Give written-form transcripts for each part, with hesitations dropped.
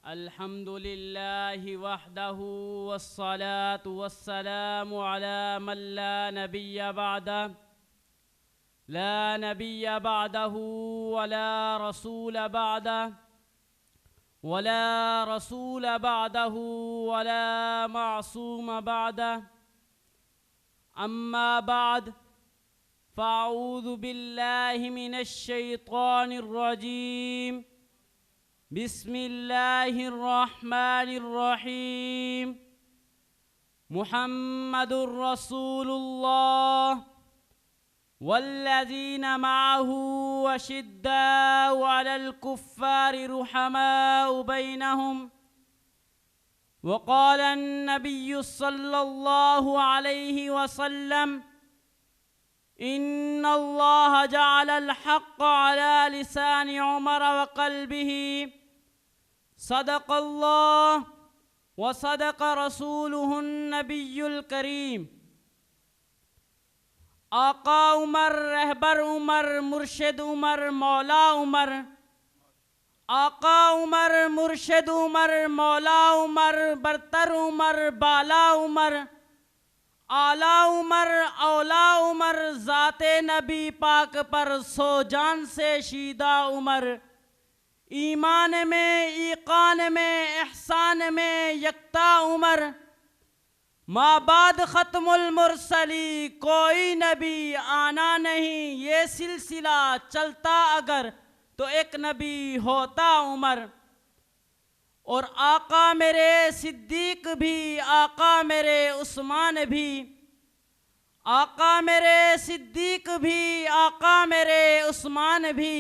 الحمد لله وحده والصلاة والسلام على من لا نبي بعده لا نبي بعده ولا رسول بعده ولا رسول بعده ولا معصوم بعده أما بعد فأعوذ بالله من الشيطان الرجيم بسم الله الرحمن الرحيم محمد رسول الله والذين معه وشداء على الكفار رحماء بينهم وقال النبي صلى الله عليه وسلم إن الله جعل الحق على لسان عمر وقلبه صدق الله وصدق رسوله النبي الكريم آقا عمر رہبر عمر مرشد عمر مولا عمر آقا عمر مرشد عمر مولا عمر برتر عمر بالا عمر اعلیٰ عمر اولا عمر ذات نبی پاک پر سو جان سے شیدہ عمر ایمان میں ایقان میں احسان میں یکتا عمر ما بعد ختم المرسلی کوئی نبی آنا نہیں یہ سلسلہ چلتا اگر تو ایک نبی ہوتا عمر اور آقا میرے صدیق بھی آقا میرے عثمان بھی آقا میرے صدیق بھی آقا میرے عثمان بھی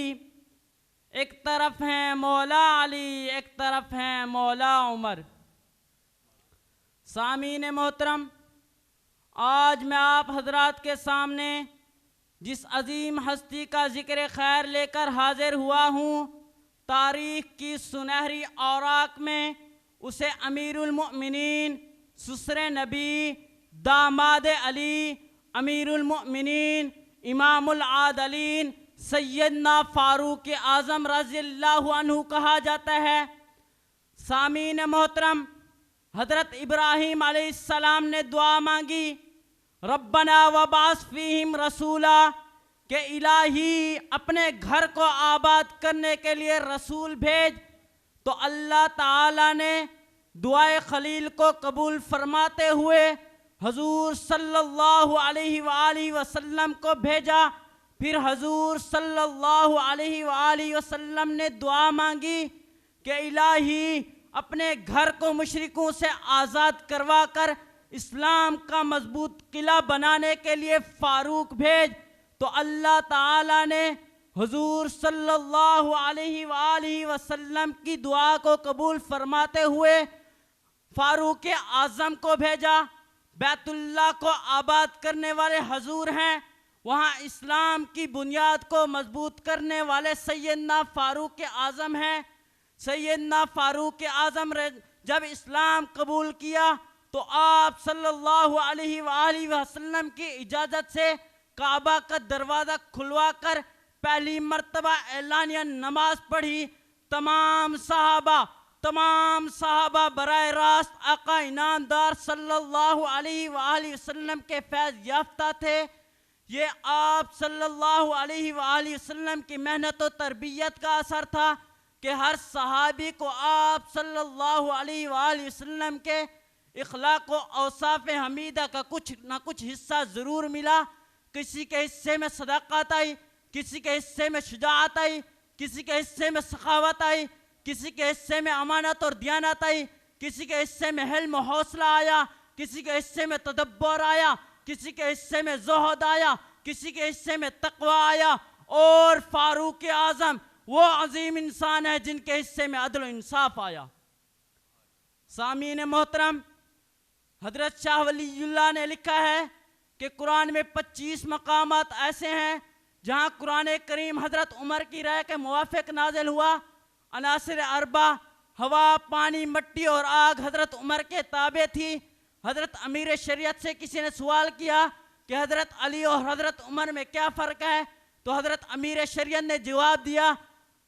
ایک طرف ہیں مولا علی ایک طرف ہیں مولا عمر سامعین محترم آج میں آپ حضرات کے سامنے جس عظیم ہستی کا ذکر خیر لے کر حاضر ہوا ہوں تاریخ کی سنہری اوراق میں اسے امیر المؤمنین سسر نبی داماد علی امیر المؤمنین امام العادلین سیدنا فاروق اعظم رضی اللہ عنہ کہا جاتا ہے سامعین محترم حضرت ابراہیم علیہ السلام نے دعا مانگی ربنا وبعث فیہم رسولا کہ الہی اپنے گھر کو آباد کرنے کے لیے رسول بھیج تو اللہ تعالیٰ نے دعائے خلیل کو قبول فرماتے ہوئے حضور صلی اللہ علیہ وآلہ وسلم کو بھیجا پھر حضور صلی اللہ علیہ وآلہ وسلم نے دعا مانگی کہ الہی اپنے گھر کو مشرکوں سے آزاد کروا کر اسلام کا مضبوط قلعہ بنانے کے لیے فاروق بھیج تو اللہ تعالیٰ نے حضور صلی اللہ علیہ وآلہ وسلم کی دعا کو قبول فرماتے ہوئے فاروق اعظم کو بھیجا بیت اللہ کو آباد کرنے والے حضور ہیں وہاں اسلام کی بنیاد کو مضبوط کرنے والے سیدنا فاروق اعظم ہیں سیدنا فاروق اعظم جب اسلام قبول کیا تو آپ صلی اللہ علیہ وآلہ وسلم کی اجازت سے کعبہ کا دروازہ کھلوا کر پہلی مرتبہ اعلانیہ نماز پڑھی تمام صحابہ براہ راست آقا انعامدار صلی اللہ علیہ وآلہ وسلم کے فیض یافتہ تھے یہ آپ صلی اللہ علیہ وآلہ وسلم کی محنت و تربیت کا اثر تھا کہ ہر صحابی کو آپ صلی اللہ علیہ وآلہ وسلم کے اخلاق و اوصاف حمیدہ کا کچھ نہ کچھ حصہ ضرور ملا کسی کے حصے میں صداقت آئی کسی کے حصے میں شجاعت آئی کسی کے حصے میں سخاوت آئی کسی کے حصے میں امانت اور دیانت آئی کسی کے حصے میں حلم و حوصلہ آیا کسی کے حصے میں تدبر آیا کسی کے حصے میں زہد آیا کسی کے حصے میں تقوی آیا اور فاروق اعظم وہ عظیم انسان ہے جن کے حصے میں عدل و انصاف آیا سامعین محترم حضرت شاہ ولی اللہ نے لکھا ہے کہ قرآن میں 25 مقامات ایسے ہیں جہاں قرآن کریم حضرت عمر کی رائے کے موافق نازل ہوا عناصر اربع ہوا پانی مٹی اور آگ حضرت عمر کے تابع تھی حضرت امیر شریعت سے کسی نے سوال کیا کہ حضرت علی اور حضرت عمر میں کیا فرق ہے تو حضرت امیر شریعت نے جواب دیا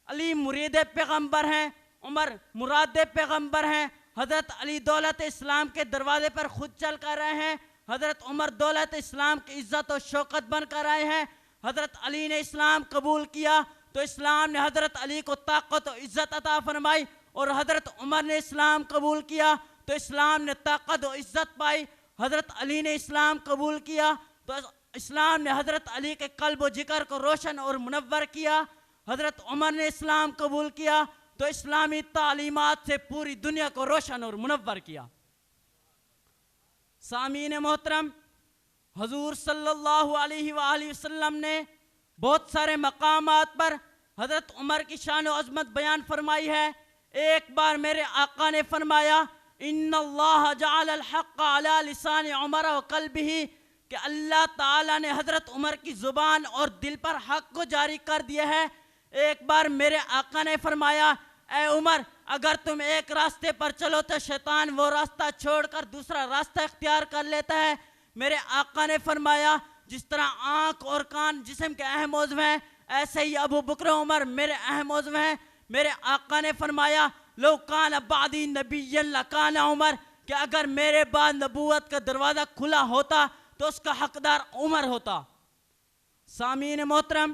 علی مرید پیغمبر ہیں عمر مراد پیغمبر ہیں. حضرت علی دولت اسلام کے دروازے پر خود چل کر رہے ہیں. حضرت عمر دولت اسلام کی عزت و شوکت بن کر آئے ہیں. حضرت علی نے اسلام قبول کیا تو اسلام نے حضرت علی کو طاقت و عزت عطا فرمائی, اور حضرت عمر نے اسلام قبول کیا تو اسلام نے طاقت و عزت پائی. حضرت علی نے اسلام قبول کیا تو اسلام نے حضرت علی کے قلب و جگر کو روشن اور منور کیا. حضرت عمر نے اسلام قبول کیا تو اسلامی تعلیمات سے پوری دنیا کو روشن اور منور کیا. سامعین محترم, حضور صلی اللہ علیہ وآلہ وسلم نے بہت سارے مقامات پر حضرت عمر کی شان و عظمت بیان فرمائی ہے. ایک بار میرے آقا نے فرمایا, ان اللہ جعل الحق علی لسان عمر و قلبہ, کہ اللہ تعالیٰ نے حضرت عمر کی زبان اور دل پر حق کو جاری کر دیا ہے. ایک بار میرے آقا نے فرمایا, اے عمر, اگر تم ایک راستے پر چلو تو شیطان وہ راستہ چھوڑ کر دوسرا راستہ اختیار کر لیتا ہے. میرے آقا نے فرمایا, جس طرح آنکھ اور کان جسم کے اہم عضو ہیں, ایسے ہی ابو بکر عمر میرے اہم عضو ہیں. میرے آقا نے فرمایا, لو کان بعدی نبی لکان عمر, کہ اگر میرے بعد نبوت کا دروازہ کھلا ہوتا تو اس کا حقدار عمر ہوتا. سامعین محترم,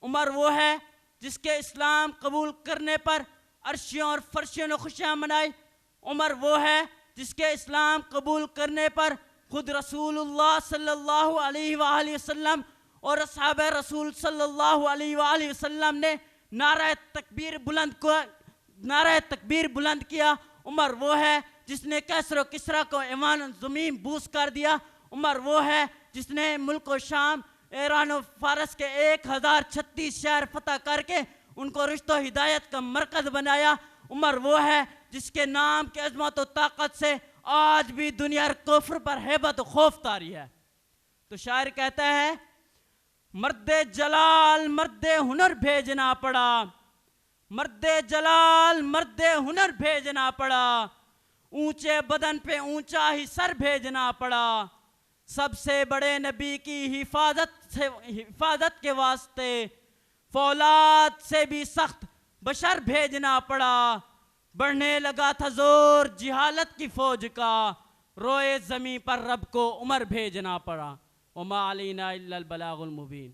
عمر وہ ہے جس کے اسلام قبول کرنے پر عرشیوں اور فرشوں نے خوشیاں منائی. عمر وہ ہے جس کے اسلام قبول کرنے پر خود رسول اللہ صلی اللہ علیہ وآلہ وسلم اور اصحاب رسول صلی اللہ علیہ وآلہ وسلم نے نعرہ تکبیر بلند کیا. عمر وہ ہے جس نے کیسر و کسریٰ کو ایوان زمین بوس کر دیا. عمر وہ ہے جس نے ملک و شام, ایران و فارس کے 1036 شہر فتح کر کے ان کو رشت و ہدایت کا مرکز بنایا. عمر وہ ہے جس کے نام کی عظمت و طاقت سے آج بھی دنیا کفر پر ہیبت و خوف طاری ہے. تو شاعر کہتا ہے, مرد جلال مرد ہنر بھیجنا پڑا, مرد جلال مرد ہنر بھیجنا پڑا, اونچے بدن پہ اونچا ہی سر بھیجنا پڑا, سب سے بڑے نبی کی حفاظت کے واسطے فولاد سے بھی سخت بشر بھیجنا پڑا. بڑھنے لگا تھا زور جہالت کی فوج کا, روئے زمین پر رب کو عمر بھیجنا پڑا. وما علینا الا البلاغ المبین.